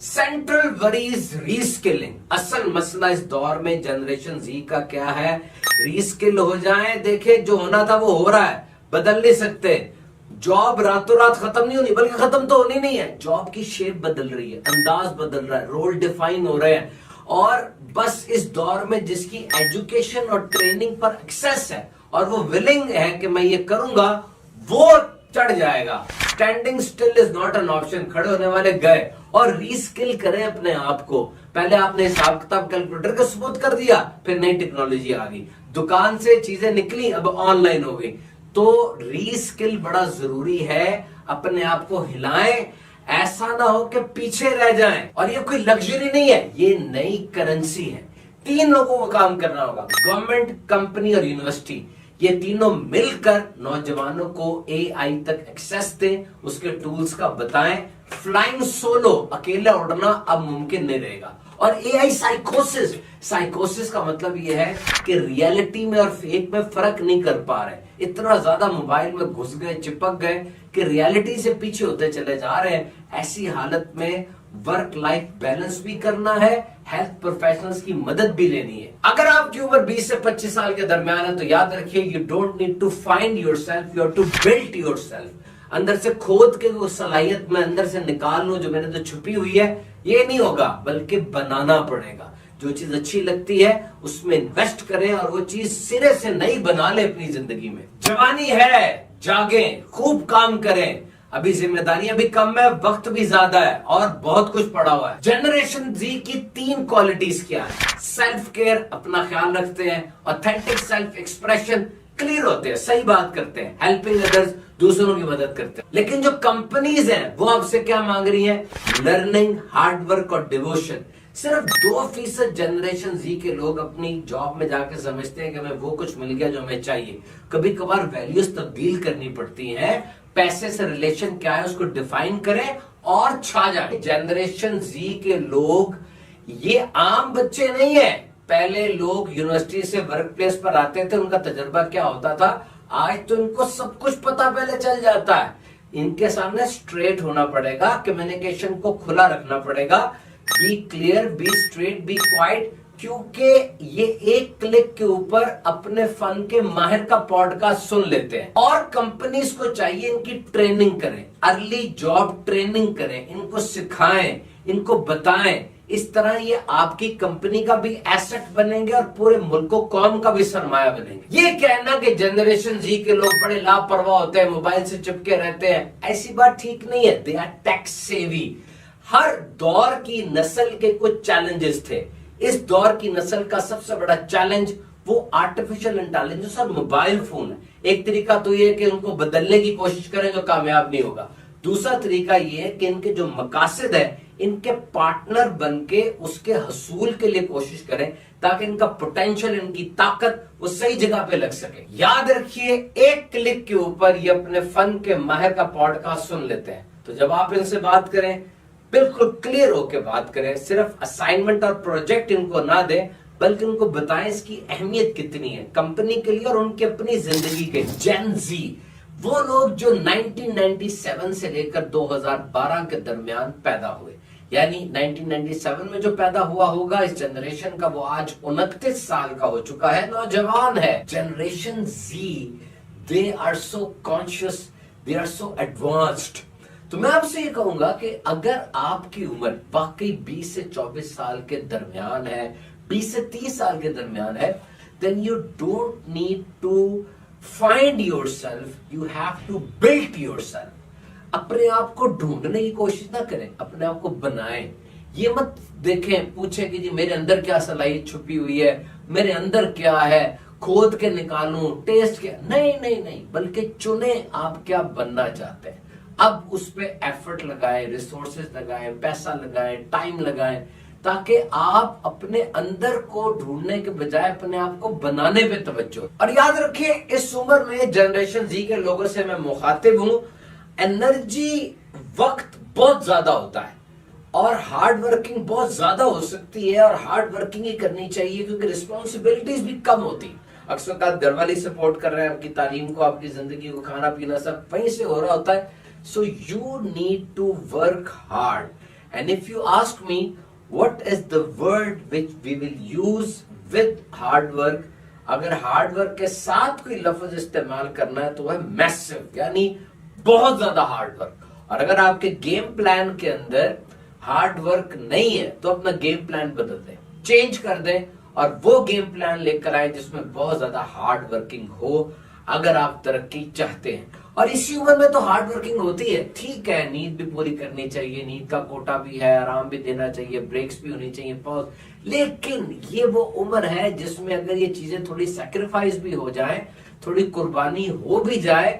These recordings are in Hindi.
Central worries reskilling. असल मसला इस दौर में जनरेशन जी का क्या है, रीस्किल हो जाए। देखे जो होना था वो हो रहा है, बदल नहीं सकते। जॉब रातों रात खत्म नहीं होनी, बल्कि खत्म तो होनी नहीं है। जॉब की शेप बदल रही है, अंदाज बदल रहा है, रोल डिफाइन हो रहे हैं। और बस इस दौर में जिसकी एजुकेशन और ट्रेनिंग पर एक्सेस है और वो विलिंग है कि मैं ये करूंगा, वो चढ़ जाएगा। Standing still is not an option. खड़े होने वाले गए और रीस्किल करें अपने आप को। पहले आपने हिसाब किताब कैलकुलेटर का सबूत कर दिया, फिर नई टेक्नोलॉजी आ गई, दुकान से चीजें निकली, अब ऑनलाइन हो गई। तो रीस्किल बड़ा जरूरी है। अपने आप को हिलाएं, ऐसा ना हो कि पीछे रह जाएं। और ये कोई लग्जरी नहीं है, ये नई करेंसी है। 3 लोगों को काम करना होगा, गवर्नमेंट, कंपनी और यूनिवर्सिटी। ये तीनों मिलकर नौजवानों को एआई तक एक्सेस दें, उसके टूल्स का बताएं। फ्लाइंग सोलो, अकेला उड़ना अब मुमकिन नहीं रहेगा। और एआई साइकोसिस का मतलब यह है कि रियलिटी में और फेक में फर्क नहीं कर पा रहे। इतना ज्यादा मोबाइल में घुस गए, चिपक गए कि रियलिटी से पीछे होते चले जा रहे हैं। ऐसी हालत में वर्क लाइफ बैलेंस भी करना है, हेल्थ प्रोफेशनल्स की मदद भी लेनी है। अगर आपकी उम्र 20 से 25 साल के दरमियान है तो याद रखिए, you don't need to find yourself, you have to build yourself. अंदर से खोद के वो सलाहियत में अंदर से निकाल लो जो मेरे अंदर छुपी हुई है। ये नहीं होगा, बल्कि बनाना पड़ेगा। जो चीज अच्छी लगती है उसमें इन्वेस्ट करें और वो चीज सिरे से नई बना ले अपनी जिंदगी में। जवानी है, जागें, खूब काम करें। अभी जिम्मेदारियां भी कम है, वक्त भी ज्यादा है और बहुत कुछ पड़ा हुआ है। जनरेशन जी की 3 क्वालिटीज क्या है? सेल्फ केयर, अपना ख्याल रखते हैं। ऑथेंटिक सेल्फ एक्सप्रेशन, क्लियर होते हैं, सही बात करते हैं। हेल्पिंग अदर्स, दूसरों की मदद करते हैं। लेकिन जो कंपनीज हैं वो आपसे क्या मांग रही हैं? लर्निंग, हार्डवर्क और डिवोशन। सिर्फ 2% जनरेशन जी के लोग अपनी जॉब में जाके समझते हैं कि हमें वो कुछ मिल गया जो हमें चाहिए। कभी कभार वैल्यूज तब्दील करनी पड़ती हैं। पैसे से रिलेशन क्या है उसको डिफाइन करें और छा जाए। जनरेशन जी के लोग ये आम बच्चे नहीं है। पहले लोग यूनिवर्सिटी से वर्क प्लेस पर आते थे, उनका तजर्बा क्या होता था। आज तो इनको सब कुछ पता पहले चल जाता है। इनके सामने स्ट्रेट होना पड़ेगा, कम्युनिकेशन को खुला रखना पड़ेगा। Be clear, be straight, be quiet. क्योंकि ये एक क्लिक के ऊपर अपने फन के माहिर का पॉडकास्ट सुन लेते हैं। और कंपनीज को चाहिए इनकी ट्रेनिंग करें, अर्ली जॉब ट्रेनिंग करें, इनको सिखाएं, इनको बताएं। इस तरह ये आपकी कंपनी का भी एसेट बनेंगे और पूरे मुल्क कौम का भी सरमाया बनेंगे। ये कहना कि जनरेशन जी के लोग बड़े लापरवाह होते हैं, मोबाइल से चिपके रहते हैं, ऐसी बात ठीक नहीं है। They are tech savvy. हर दौर की नस्ल के कुछ चैलेंजेस थे। इस दौर की नस्ल का सबसे बड़ा चैलेंज वो आर्टिफिशियल इंटेलिजेंस और मोबाइल फोन है। एक तरीका तो ये कि उनको बदलने की कोशिश करें जो कामयाब नहीं होगा। दूसरा तरीका ये है कि इनके जो मकासद है इनके पार्टनर बनके उसके हसूल के लिए कोशिश करें, ताकि इनका पोटेंशियल, इनकी ताकत वो सही जगह पे लग सके। याद रखिए, एक क्लिक के ऊपर ये अपने फन के माहिर का पॉडकास्ट सुन लेते हैं। तो जब आप इनसे बात करें, बिल्कुल क्लियर होकर बात करें। सिर्फ असाइनमेंट और प्रोजेक्ट इनको ना दें, बल्कि उनको बताएं इसकी अहमियत कितनी है कंपनी के लिए और उनकी अपनी जिंदगी के। जेन जी, वो लोग जो 1997 से लेकर 2012 के दरमियान पैदा हुए, यानी 1997 में जो पैदा हुआ होगा इस जनरेशन का, वो आज 29 साल का हो चुका है, नौजवान है। Generation Z, they are so conscious, they are so advanced. तो मैं आपसे ये कहूंगा कि अगर आपकी उम्र वाकई 20 से 24 साल के दरमियान है, 20 से 30 साल के दरमियान है, then you don't need to find yourself, you have to build yourself. अपने आप को ढूंढने की कोशिश ना करें, अपने आप को बनाएं। ये मत देखें, पूछें कि जी मेरे अंदर क्या सलाहियत छुपी हुई है, मेरे अंदर क्या है, खोद के निकालूं, टेस्ट क्या। नहीं, बल्कि चुने आप क्या बनना चाहते हैं। अब उस पे एफर्ट लगाएं, रिसोर्सेज लगाएं, पैसा लगाएं, टाइम लगाएं, ताकि आप अपने अंदर को ढूंढने के बजाय अपने आप को बनाने पे तवज्जो। और याद रखिए, इस उम्र में जनरेशन जी के लोगों से मैं मुखातिब हूं। एनर्जी, वक्त बहुत ज्यादा होता है और हार्ड वर्किंग बहुत ज्यादा हो सकती है, और हार्ड वर्किंग ही करनी चाहिए क्योंकि रिस्पॉन्सिबिलिटीज भी कम होती। अक्सर का घर वाले सपोर्ट कर रहे हैं, आपकी तालीम को, आपकी जिंदगी को, खाना पीना सब वहीं से हो रहा होता है। So you need to work hard And if you ask me what is the word which we will use with hard work, अगर हार्ड वर्क के साथ कोई लफ्ज इस्तेमाल करना है तो वह मैसिव, यानी बहुत ज्यादा हार्ड वर्क। और अगर आपके गेम प्लान के अंदर हार्ड वर्क नहीं है तो अपना गेम प्लान बदल दें, चेंज कर दें और वो गेम प्लान लेकर आए जिसमें बहुत ज्यादा हार्ड वर्किंग हो, अगर आप तरक्की चाहते हैं। और इसी उम्र में तो हार्ड वर्किंग होती है, ठीक है, नींद भी पूरी करनी चाहिए, नींद का कोटा भी है, आराम भी देना चाहिए, ब्रेक्स भी होनी चाहिए, पॉज, लेकिन ये वो उम्र है जिसमें अगर ये चीजें थोड़ी सैक्रिफाइस भी हो जाए, थोड़ी कुर्बानी हो भी जाए,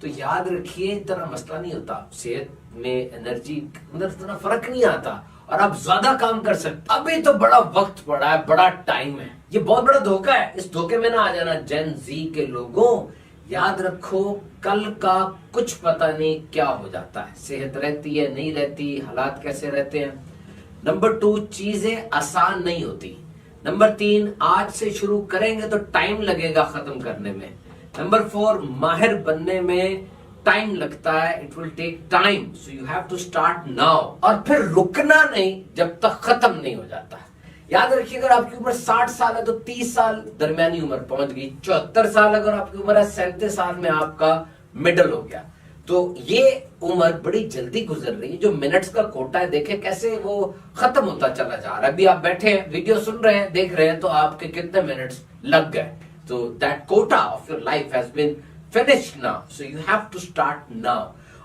तो याद रखिए इतना मसला नहीं होता, सेहत में, एनर्जी अंदर इतना फर्क नहीं आता और आप ज्यादा काम कर सकते। अभी तो बड़ा वक्त पड़ा है, बड़ा टाइम है, ये बहुत बड़ा धोखा है, इस धोखे में ना आ जाना। जेन जी के लोगों, याद रखो कल का कुछ पता नहीं क्या हो जाता है, सेहत रहती है, नहीं रहती, हालात कैसे रहते हैं। नंबर 2, चीजें आसान नहीं होती। नंबर 3, आज से शुरू करेंगे तो टाइम लगेगा खत्म करने में। नंबर 4, माहिर बनने में टाइम लगता है, it will take time, so you have to start now. और फिर रुकना नहीं जब तक खत्म नहीं हो जाता। याद रखिए अगर आपकी उम्र 60 साल है तो 30 साल दरमियानी उम्र पहुंच गई, 74 साल अगर आपकी उम्र है, 37 साल में आपका मिडल हो गया, तो ये उम्र बड़ी जल्दी गुजर रही है। जो मिनट्स का कोटा है, देखे कैसे वो खत्म होता चला जा रहा है। अभी आप बैठे हैं, वीडियो सुन रहे हैं, देख रहे हैं, तो आपके कितने मिनट्स लग गए। तो that quota of your life has been finished now, so you have to start now।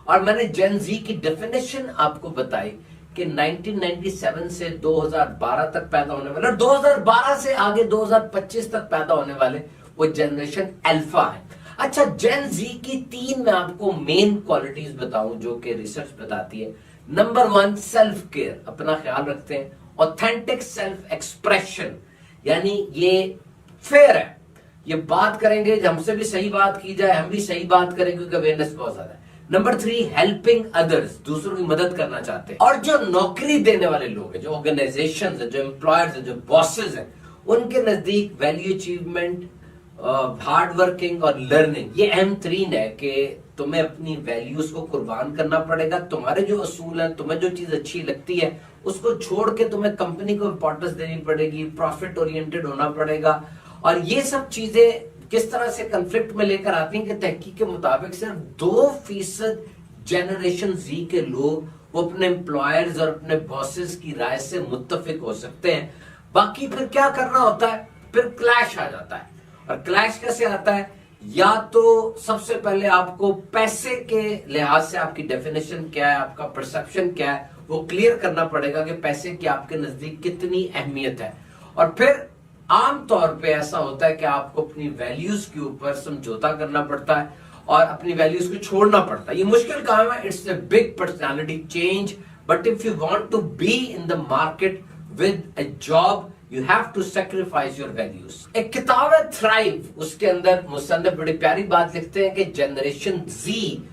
और मैंने जेन जी की डेफिनेशन आपको बताई कि 1997 से 2012 तक पैदा होने वाले, 2012 से आगे 2025 तक पैदा होने वाले वो जनरेशन अल्फा है। अच्छा, जेन जी की 3 मैं आपको मेन क्वालिटीज बताऊं जो कि रिसर्च बताती है। नंबर 1, सेल्फ केयर, अपना ख्याल रखते हैं। ऑथेंटिक सेल्फ एक्सप्रेशन, यानी ये फेयर है, ये बात करेंगे, हमसे भी सही बात की जाए, हम भी सही बात करें, क्योंकि अवेयरनेस बहुत ज्यादा है। नंबर 3, हेल्पिंग अदर्स, दूसरों की मदद करना चाहते हैं। और जो नौकरी देने वाले लोग हैं, जो ऑर्गेनाइजेशन है, जो एम्प्लॉयर्स है, जो बॉसेस हैं, उनके नजदीक वैल्यू अचीवमेंट, हार्ड वर्किंग और लर्निंग, ये अहम 3 है कि तुम्हें अपनी वैल्यूज को कुर्बान करना पड़ेगा। तुम्हारे जो असूल है, तुम्हें जो चीज अच्छी लगती है उसको छोड़ के तुम्हें कंपनी को इंपॉर्टेंस देनी पड़ेगी, प्रॉफिट ओरिएंटेड होना पड़ेगा। और ये सब चीजें किस तरह से कंफ्लिक्ट में लेकर आती हैं कि तहकीक के मुताबिक सिर्फ 2% जनरेशन जी के लोग वो अपने एम्प्लॉयर्स और अपने बॉसेस की राय से मुत्तफिक हो सकते हैं। बाकी फिर क्या करना होता है, फिर क्लैश आ जाता है। और क्लैश कैसे आता है, या तो सबसे पहले आपको पैसे के लिहाज से आपकी डेफिनेशन क्या है, आपका परसेप्शन क्या है, वो क्लियर करना पड़ेगा कि पैसे की आपके नजदीक कितनी अहमियत है। और फिर आम तौर पे ऐसा होता है कि आपको अपनी वैल्यूज के ऊपर समझौता करना पड़ता है और अपनी वैल्यूज को छोड़ना पड़ता है। ये मुश्किल काम है, it's a big personality change, but if you want to be in the market with a job, you have to sacrifice your values. एक किताब है थ्राइव, उसके अंदर मुसन्निफ बड़ी प्यारी बात लिखते हैं कि जनरेशन जी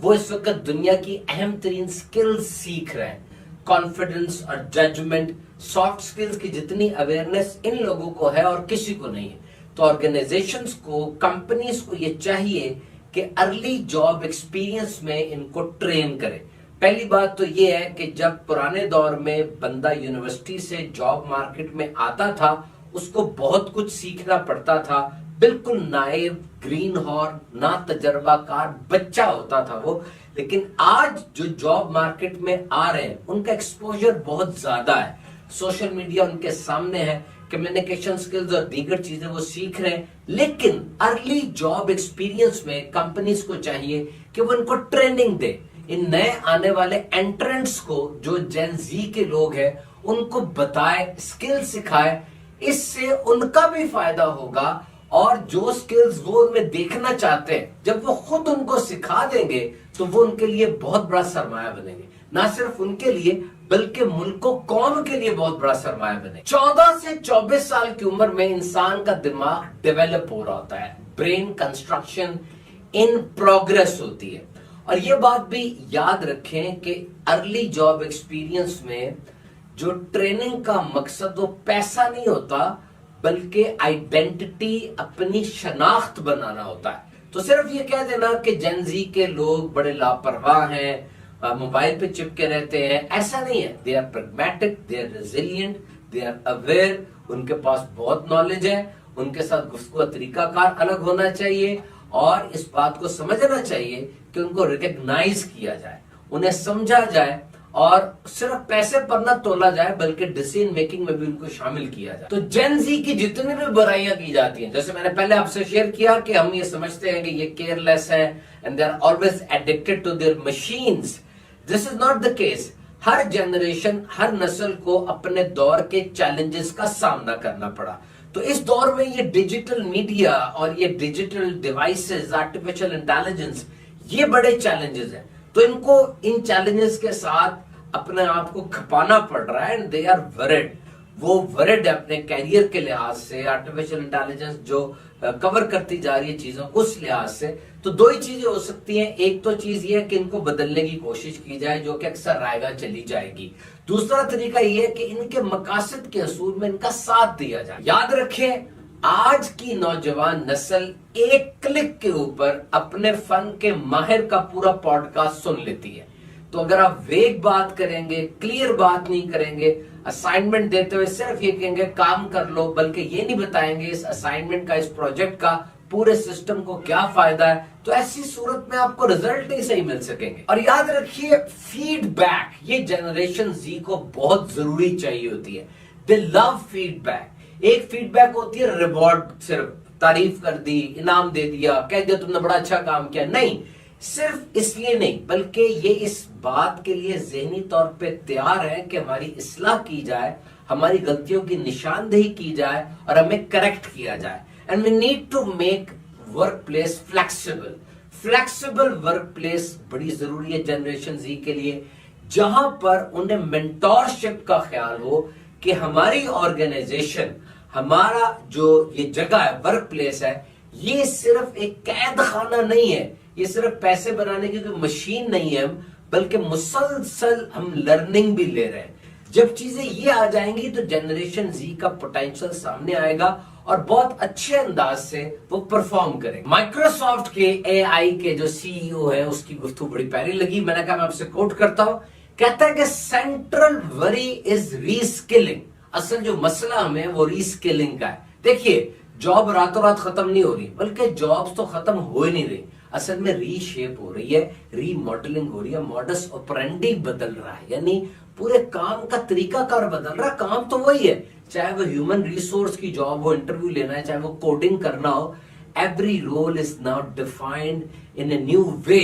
वो इस वक्त दुनिया की अहम तरीन स्किल्स सीख रहे हैं। कॉन्फिडेंस और जजमेंट, सॉफ्ट स्किल्स की जितनी अवेयरनेस इन लोगों को है और किसी को नहीं है। तो ऑर्गेनाइजेशंस को, कंपनीज को ये चाहिए कि अर्ली जॉब एक्सपीरियंस में इनको ट्रेन करें। पहली बात तो ये है कि जब पुराने दौर में बंदा यूनिवर्सिटी से जॉब मार्केट में आता था, उसको बहुत कुछ सीखना पड़ता था, बिल्कुल नाइव, ग्रीन हॉर्न, ना तजर्बाकार बच्चा होता था वो। लेकिन आज जो जॉब मार्केट में आ रहे हैं उनका एक्सपोजर बहुत ज्यादा है, सोशल मीडिया उनके सामने है, कम्युनिकेशन स्किल्स और दीगर चीजें वो सीख रहे हैं। लेकिन अर्ली जॉब एक्सपीरियंस में कंपनीज को चाहिए कि वो इनको ट्रेनिंग दे। इन नए आने वाले एंट्रेंट्स को, जो जेन जी के लोग हैं, उनको बताए, स्किल सिखाए, इससे उनका भी फायदा होगा। और जो स्किल्स वो उनमें देखना चाहते हैं, जब वो खुद उनको सिखा देंगे तो वो उनके लिए बहुत बड़ा सरमाया बनेंगे। ना सिर्फ उनके लिए बल्कि मुल्क कौम के लिए बहुत बड़ा सरमाया बने। 14 से 24 साल की उम्र में इंसान का दिमाग डेवलप हो रहा होता है, ब्रेन कंस्ट्रक्शन इन प्रोग्रेस होती है। और ये बात भी याद रखें कि अर्ली जॉब एक्सपीरियंस में जो ट्रेनिंग का मकसद वो पैसा नहीं होता, बल्कि आइडेंटिटी, अपनी शनाख्त बनाना होता है। तो सिर्फ ये कह देना कि जेन जी के लोग बड़े लापरवाह हैं, मोबाइल पे चिपके रहते हैं, ऐसा नहीं है। They are pragmatic, they are resilient, they are aware, उनके पास बहुत नॉलेज है, उनके साथ गुफ्तगू का तरीकाकार अलग होना चाहिए और इस बात को समझना चाहिए कि उनको रिकॉग्नाइज किया जाए, उन्हें समझा जाए और सिर्फ पैसे पर न तोला जाए बल्कि डिसीजन मेकिंग में भी उनको शामिल किया जाए। तो जेन जी की जितनी भी बुराइयां की जाती हैं, जैसे मैंने पहले आपसे शेयर किया कि हम ये समझते हैं कि ये केयरलेस है and they are always addicted to their machines, this is not the case. हर जनरेशन, हर नस्ल को अपने दौर के चैलेंजेस का सामना करना पड़ा। तो इस दौर में ये डिजिटल मीडिया और ये डिजिटल डिवाइसेस, आर्टिफिशियल इंटेलिजेंस, ये बड़े चैलेंजेस हैं। तो इनको इन चैलेंजेस के साथ अपने आप को खपाना पड़ रहा है एंड दे आर वरिड। वो वरिड है अपने कैरियर के लिहाज से, आर्टिफिशियल इंटेलिजेंस जो कवर करती जा रही है चीजों उस लिहाज से। तो दो ही चीजें हो सकती हैं, एक तो चीज ये है कि इनको बदलने की कोशिश की जाए जो कि अक्सर रायगा चली जाएगी। दूसरा तरीका ये है कि इनके मकासद के असूल में इनका साथ दिया जाए। याद रखें, आज की नौजवान नस्ल एक क्लिक के ऊपर अपने फन के माहिर का पूरा पॉडकास्ट सुन लेती है। तो अगर आप वेग बात करेंगे, क्लियर बात नहीं करेंगे, असाइनमेंट देते हुए सिर्फ ये कहेंगे काम कर लो, बल्कि ये नहीं बताएंगे इस असाइनमेंट का, इस प्रोजेक्ट का पूरे सिस्टम को क्या फायदा है, तो ऐसी सूरत में आपको रिजल्ट नहीं सही मिल सकेंगे। और याद रखिए, फीडबैक ये जनरेशन जी को बहुत जरूरी चाहिए होती है। दे लव फीडबैक। एक फीडबैक होती है रिवॉर्ड, सिर्फ तारीफ कर दी, इनाम दे दिया, कह दिया तुमने बड़ा अच्छा काम किया, नहीं, सिर्फ इसलिए नहीं बल्कि ये इस बात के लिए ज़हनी तौर पे तैयार है कि हमारी इस्लाह की जाए, हमारी गलतियों की निशानदेही की जाए और हमें करेक्ट किया जाए। And we need to make work place flexible. Flexible work place बड़ी जरूरी है जनरेशन जी के लिए, जहां पर उन्हें मेंटोरशिप का ख्याल हो कि हमारी ऑर्गेनाइजेशन, हमारा जो ये जगह है, वर्क प्लेस है, ये सिर्फ एक कैद खाना नहीं है, ये सिर्फ पैसे बनाने की कोई मशीन नहीं है, बल्कि मुसलसल हम लर्निंग भी ले रहे हैं। जब चीजें ये आ जाएंगी तो जनरेशन जी का पोटेंशियल सामने आएगा और बहुत अच्छे अंदाज से वो परफॉर्म करेंगे। माइक्रोसॉफ्ट के एआई के जो सीईओ है उसकी गुफ्तगू बड़ी प्यारी लगी। मैंने कहा मैं आपसे कोट करता हूं, कहता है कि सेंट्रल वरी इज रीस्किलिंग। असल जो मसला हमें वो रीस्किलिंग का है। देखिए, जॉब रातों रात खत्म नहीं हो रही, बल्कि जॉब्स तो खत्म हो ही नहीं रही, असल में रीशेप हो रही है, रीमॉडलिंग हो रही है, मॉडस ऑपरेंडी बदल रहा है, यानी पूरे काम का तरीकाकार बदल रहा है। काम तो वही है, चाहे वो ह्यूमन रिसोर्स की जॉब हो, इंटरव्यू लेना है, चाहे वो कोडिंग करना हो, every role is now defined in a new way.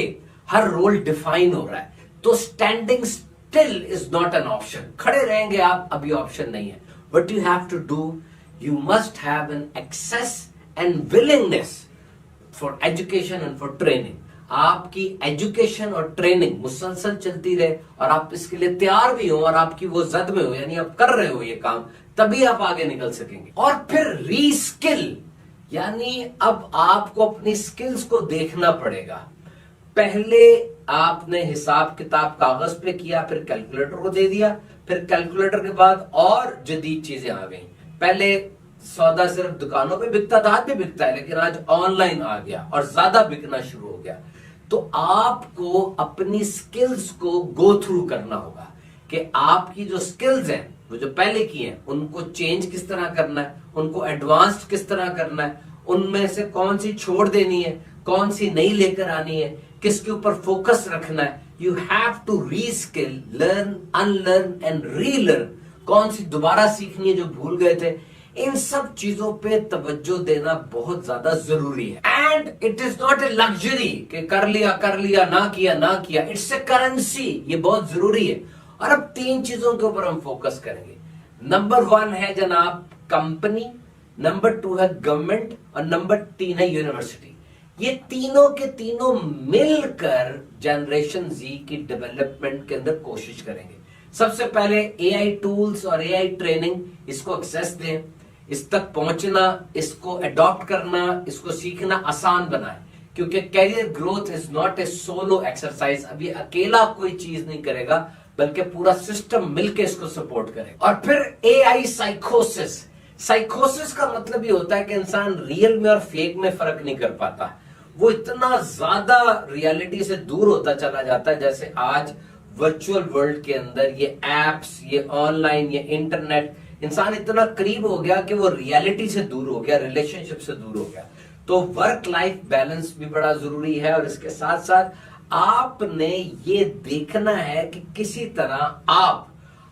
हर रोल डिफाइन हो रहा है। तो standing still is not an option. खड़े रहेंगे आप, अभी ऑप्शन नहीं है। What you have to do, you must have an access and willingness for education and for training। आपकी एजुकेशन और ट्रेनिंग मुसलसल चलती रहे और आप इसके लिए तैयार भी हो और आपकी वो जद में हो, यानी आप कर रहे हो ये काम, तभी आप आगे निकल सकेंगे। और फिर रीस्किल, यानी अब आपको अपनी स्किल्स को देखना पड़ेगा। पहले आपने हिसाब किताब कागज पे किया, फिर कैलकुलेटर को दे दिया, फिर कैलकुलेटर के बाद और जदीद चीजें आ गई। पहले सौदा सिर्फ दुकानों पे बिकता था, आज भी बिकता है, लेकिन आज ऑनलाइन आ गया और ज्यादा बिकना शुरू हो गया। तो आपको अपनी स्किल्स को गो थ्रू करना होगा कि आपकी जो स्किल्स हैं, वो जो पहले की हैं, उनको चेंज किस तरह करना है, उनको एडवांस्ड किस तरह करना है, उनमें से कौन सी छोड़ देनी है, कौन सी नई लेकर आनी है, किसके ऊपर फोकस रखना है। You have to reskill, learn, unlearn and relearn. कौन सी दोबारा सीखनी है जो भूल गए थे, इन सब चीजों पे तवज्जो देना बहुत ज्यादा जरूरी है। And it is not a luxury कि कर लिया ना किया, इट्स ए करेंसी। ये बहुत जरूरी है। और अब तीन चीजों के ऊपर हम फोकस करेंगे। नंबर 1 है जनाब कंपनी, नंबर 2 है गवर्नमेंट और नंबर 3 है यूनिवर्सिटी। ये तीनों के तीनों मिलकर जनरेशन जी की डेवलपमेंट के अंदर कोशिश करेंगे। सबसे पहले एआई टूल्स और एआई ट्रेनिंग, इसको एक्सेस दें, इस तक पहुंचना, इसको अडॉप्ट करना, इसको सीखना आसान बनाए, क्योंकि career growth is not a solo exercise. अभी अकेला कोई चीज नहीं करेगा, बल्कि पूरा सिस्टम मिलकर इसको सपोर्ट करेगा। और फिर एआई साइकोसिस। साइकोसिस का मतलब ये होता है कि इंसान रियल में और फेक में फर्क नहीं कर पाता। वो इतना ज्यादा रियलिटी से दूर होता चला जाता है। जैसे आज वर्चुअल वर्ल्ड के अंदर ये एप्स, ये ऑनलाइन, ये इंटरनेट, इंसान इतना करीब हो गया कि वो रियलिटी से दूर हो गया, रिलेशनशिप से दूर हो गया। तो वर्क लाइफ बैलेंस भी बड़ा जरूरी है, और इसके साथ साथ आपने ये देखना है कि किसी तरह आप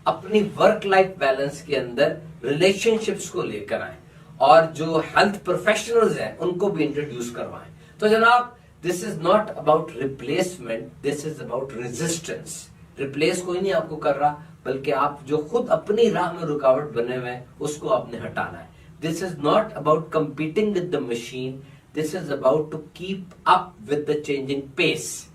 अपनी वर्क लाइफ बैलेंस के अंदर रिलेशनशिप्स को लेकर आए, और जो हेल्थ प्रोफेशनल्स हैं उनको भी इंट्रोड्यूस करवाएं। तो जनाब, this is not about replacement, this is about resistance. Replace कोई नहीं आपको कर रहा, बल्कि आप जो खुद अपनी राह में रुकावट बने हुए हैं उसको आपने हटाना है। This is not about competing with the machine, this is about to keep up with the changing pace.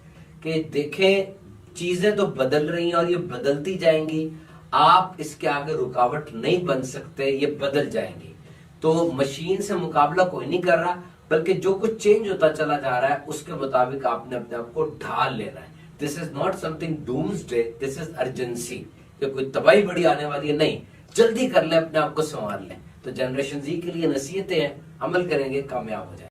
कि देखें, चीजें तो बदल रही हैं और ये बदलती जाएंगी, आप इसके आगे रुकावट नहीं बन सकते, ये बदल जाएंगी। तो मशीन से मुकाबला कोई नहीं कर रहा, बल्कि जो कुछ चेंज होता चला जा रहा है उसके मुताबिक आपने अपने आप को ढाल लेना है। This is not something doomsday, this is urgency. कि कोई तबाही बड़ी आने वाली है, नहीं, जल्दी कर ले, अपने आप को संभाल ले। तो जनरेशन जी के लिए नसीहतें हैं, अमल करेंगे, कामयाब हो जाए।